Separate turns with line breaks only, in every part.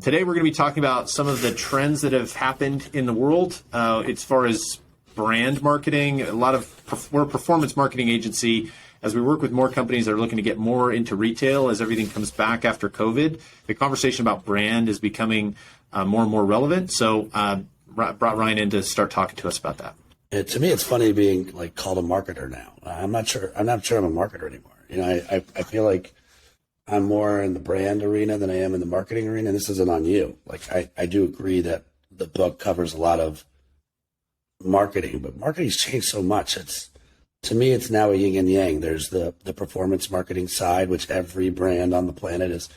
Today, we're going to be talking about some of the trends that have happened in the world as far as brand marketing. We're a performance marketing agency. As we work with more companies that are looking to get more into retail as everything comes back after COVID, the conversation about brand is becoming more and more relevant. So brought Ryan in to start talking to us about that.
To me, it's funny being called a marketer now. I'm not sure I'm a marketer anymore. I feel like I'm more in the brand arena than I am in the marketing arena. And this isn't on you. I do agree that the book covers a lot of marketing, but marketing's changed so much. To me, it's now a yin and yang. There's the performance marketing side, which every brand on the planet is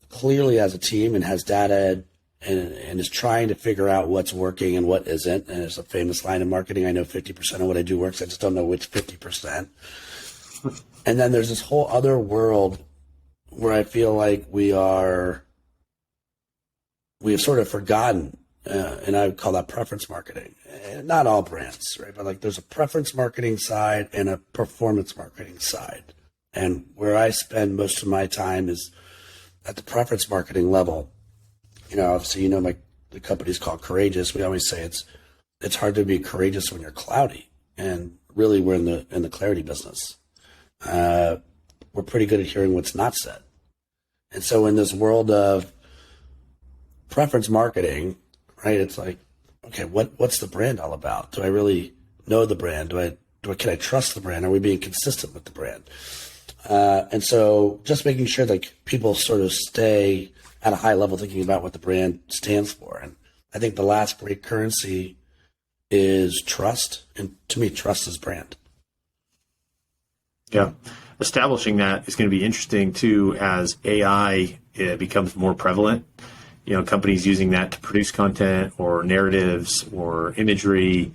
clearly has a team and has data and is trying to figure out what's working and what isn't. And there's a famous line in marketing: I know 50% of what I do works. I just don't know which 50%. And then there's this whole other world where I feel like we have sort of forgotten, and I would call that preference marketing. Not all brands, right? But there's a preference marketing side and a performance marketing side. And where I spend most of my time is at the preference marketing level. Obviously, the company's called Courageous. We always say it's hard to be courageous when you're cloudy. And really, we're in the clarity business. We're pretty good at hearing what's not said. And so in this world of preference marketing, right, it's like, okay, what's the brand all about? Do I really know the brand? Can I trust the brand? Are we being consistent with the brand? And so just making sure people sort of stay at a high level thinking about what the brand stands for. And I think the last great currency is trust. And to me, trust is brand.
Yeah. Establishing that is going to be interesting too as AI becomes more prevalent. Companies using that to produce content or narratives or imagery.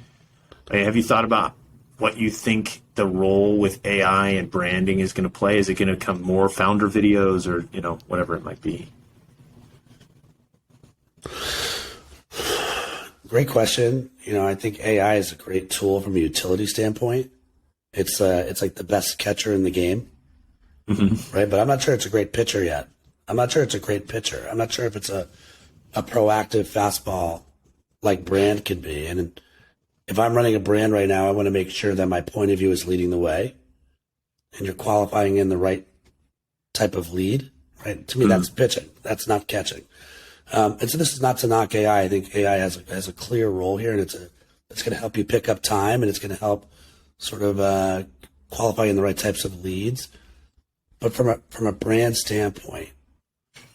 Have you thought about what you think the role with AI and branding is going to play? Is it going to become more founder videos or, whatever it might be?
Great question. I think AI is a great tool from a utility standpoint. It's like the best catcher in the game, right? But I'm not sure it's a great pitcher yet. I'm not sure it's a great pitcher. I'm not sure if it's a proactive fastball like brand can be. And if I'm running a brand right now, I want to make sure that my point of view is leading the way and you're qualifying in the right type of lead, right? To me, that's pitching. That's not catching. And so this is not to knock AI. I think AI has a clear role here, and it's going to help you pick up time, and it's going to help sort of qualify in the right types of leads. But from a brand standpoint,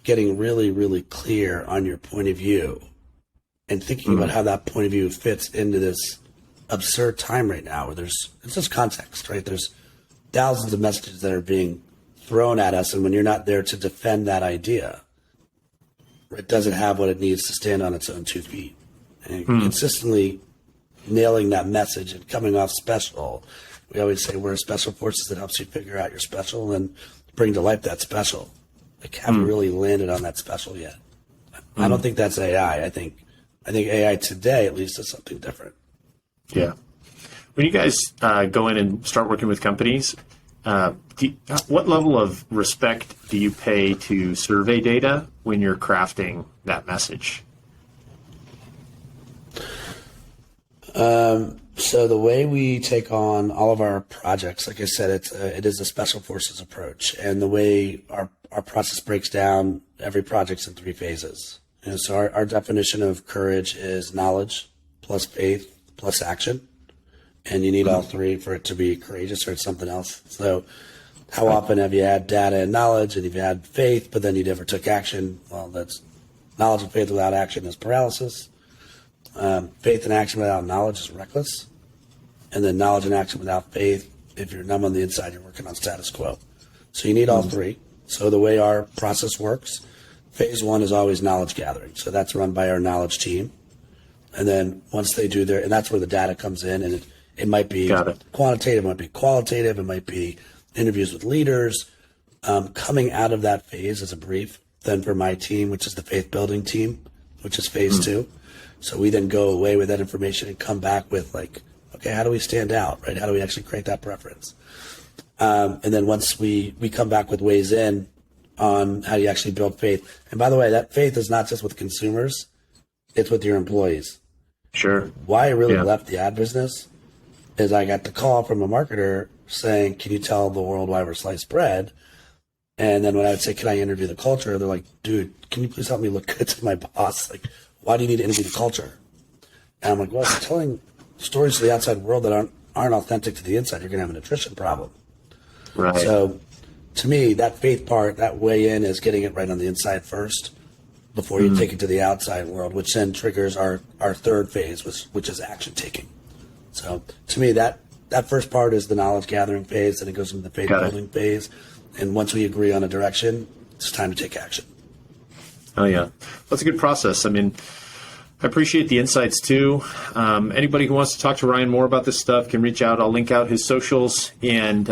getting really, really clear on your point of view and thinking about how that point of view fits into this absurd time right now where it's just context, right? There's thousands of messages that are being thrown at us, and when you're not there to defend that idea, it doesn't have what it needs to stand on its own 2 feet. And consistently nailing that message and coming off special. We always say we're a special forces that helps you figure out your special and bring to life that special. Haven't really landed on that special yet. I don't think that's AI. I think AI today at least is something different.
Yeah. When you guys go in and start working with companies, what level of respect do you pay to survey data when you're crafting that message?
So the way we take on all of our projects, like I said, it is a special forces approach, and the way our process breaks down, every project's in 3 phases. So our definition of courage is knowledge plus faith plus action, and you need all 3 for it to be courageous, or it's something else. So how often have you had data and knowledge, and you've had faith, but then you never took action? Well, that's knowledge and faith without action is paralysis. Faith and action without knowledge is reckless. And then knowledge and action without faith, if you're numb on the inside, you're working on status quo. So you need all 3. So the way our process works, phase 1 is always knowledge gathering. So that's run by our knowledge team. And then once they do and that's where the data comes in, and it might be quantitative, it might be qualitative, it might be interviews with leaders. Coming out of that phase is a brief then for my team, which is the faith building team, which is phase 2. So we then go away with that information and come back with okay, how do we stand out, right? How do we actually create that preference? And then once we come back with ways in, on how you actually build faith. And by the way, that faith is not just with consumers, it's with your employees.
Sure.
Why I really left the ad business is I got the call from a marketer saying, can you tell the world why we're sliced bread? And then when I would say, can I interview the culture? They're like, dude, can you please help me look good to my boss? Like, why do you need to interview the culture? And I'm like, well, if you're telling stories to the outside world that aren't authentic to the inside, you're going to have an attrition problem.
Right.
So to me, that faith part, that way in is getting it right on the inside first before you take it to the outside world, which then triggers our third phase, which is action taking. So to me, that first part is the knowledge gathering phase, and it goes into the faith building phase. And once we agree on a direction, it's time to take action.
Oh, yeah. That's a good process. I mean, I appreciate the insights, too. Anybody who wants to talk to Ryan more about this stuff can reach out. I'll link out his socials, and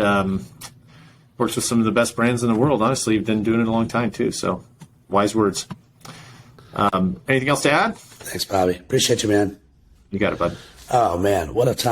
works with some of the best brands in the world. Honestly, you've been doing it a long time, too. So wise words. Anything else to add?
Thanks, Bobby. Appreciate you, man.
You got it, bud.
Oh, man. What a time.